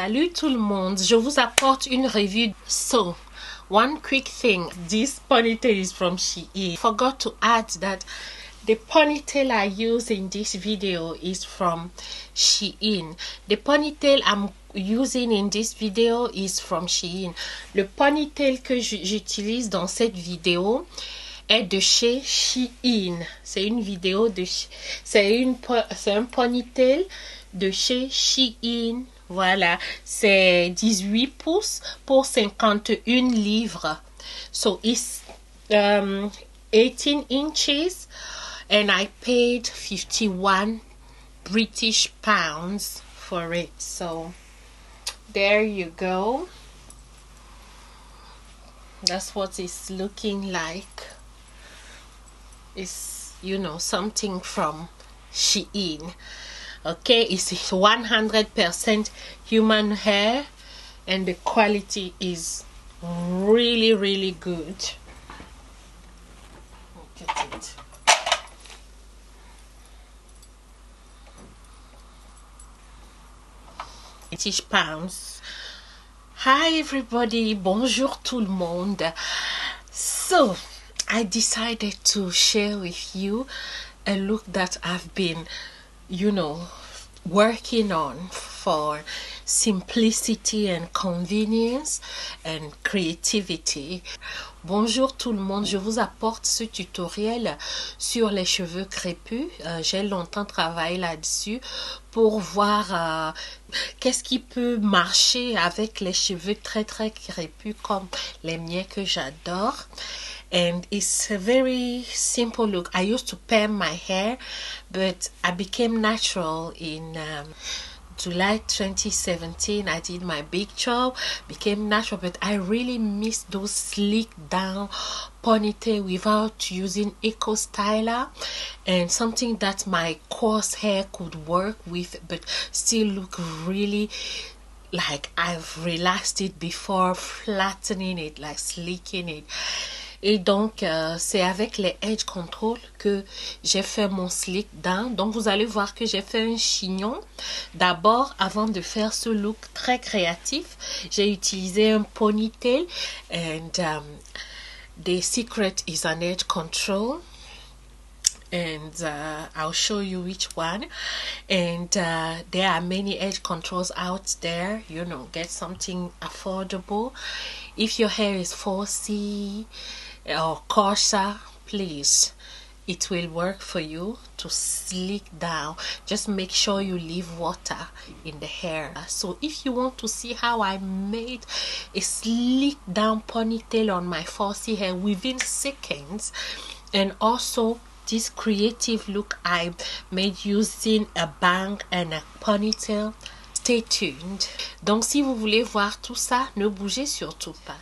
Salut tout le monde, je vous apporte une review. So, one quick thing, this ponytail is from Shein. Forgot to add that the ponytail I use in this video is from Shein. The ponytail I'm using in this video is from Shein. Le ponytail que j'utilise dans cette vidéo est de chez Shein. C'est une vidéo de... C'est un ponytail de chez Shein. Voilà, c'est 18 pouces pour 51 livres. So it's 18 inches and I paid 51 British pounds for it. So there you go. That's what it's looking like. It's, you know, something from Shein. Okay, it's 100% human hair and the quality is really good. Look at it. £80. Hi everybody, bonjour tout le monde. So I decided to share with you a look that I've been, you know, working on for simplicity and convenience and creativity. Bonjour tout le monde, je vous apporte ce tutoriel sur les cheveux crépus. J'ai longtemps travaillé là-dessus pour voir qu'est-ce qui peut marcher avec les cheveux très crépus comme les miens que j'adore. And it's a very simple look. I used to perm my hair, but I became natural in July 2017. I did my big job, became natural, but I really miss those slick down ponytail without using eco styler, and something that my coarse hair could work with but still look really like I've relaxed it before flattening it, like slicking it. Et donc, c'est avec les Edge Control que j'ai fait mon slick down. Donc, vous allez voir que j'ai fait un chignon. D'abord, avant de faire ce look très créatif, j'ai utilisé un ponytail. And the secret is an Edge Control. And I'll show you which one. And there are many edge controls out there. You know, get something affordable. If your hair is 4C or coarser, please, it will work for you to slick down. Just make sure you leave water in the hair. So if you want to see how I made a slick down ponytail on my 4C hair within seconds, and also this creative look I made using a bang and a ponytail, stay tuned. Donc si vous voulez voir tout ça, ne bougez surtout pas.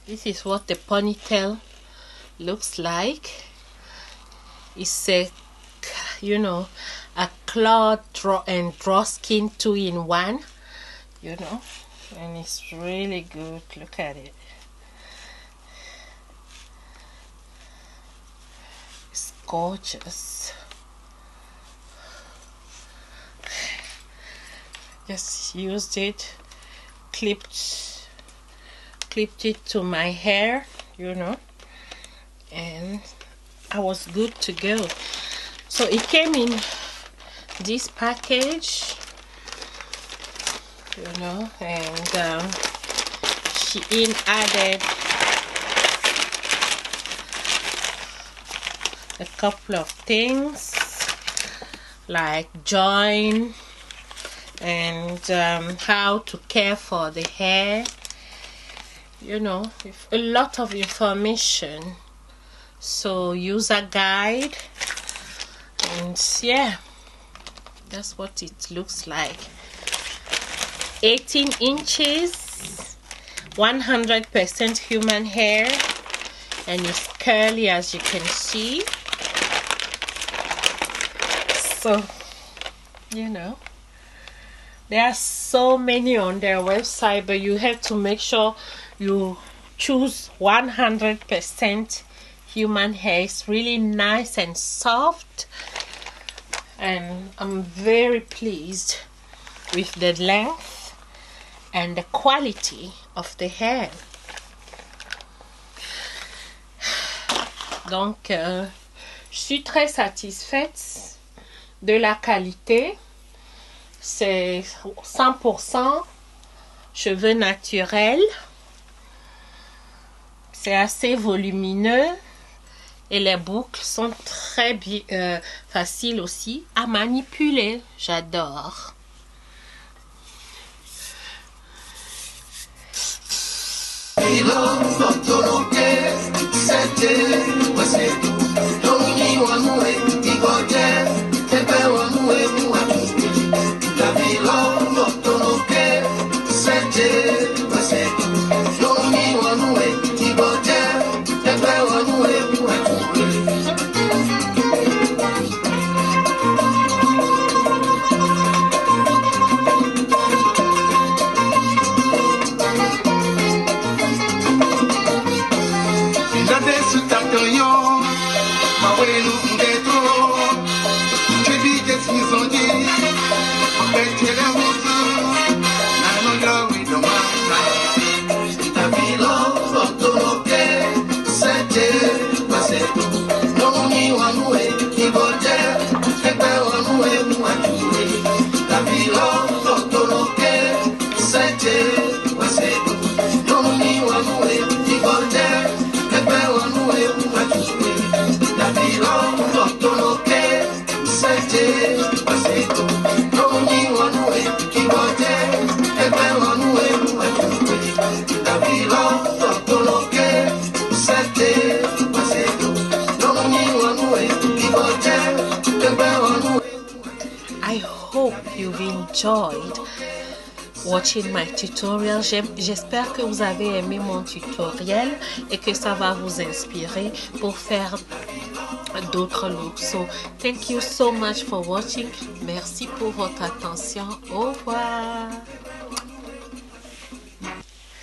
This is what the ponytail looks like. It's a, you know, a cloth and draw skin 2-in-1, you know, and it's really good. Look at it. It's gorgeous. Just used it, clipped it to my hair, you know, and I was good to go. So it came in this package, you know, and she added a couple of things like join and how to care for the hair, you know, a lot of information. So user guide, and yeah, that's what it looks like. 18 inches, 100% human hair, and it's curly, as you can see. So, you know, there are so many on their website, but you have to make sure you choose 100% human hair. It's really nice and soft, and I'm very pleased with the length and the quality of the hair. Donc je suis très satisfaite de la qualité. C'est 100% cheveux naturels. C'est assez volumineux et les boucles sont très bien, faciles aussi à manipuler. J'adore. I hope you've enjoyed watching my tutorial. J'espère que vous avez aimé mon tutoriel et que ça va vous inspirer pour faire d'autres looks. So thank you so much for watching. Merci pour votre attention. Au revoir.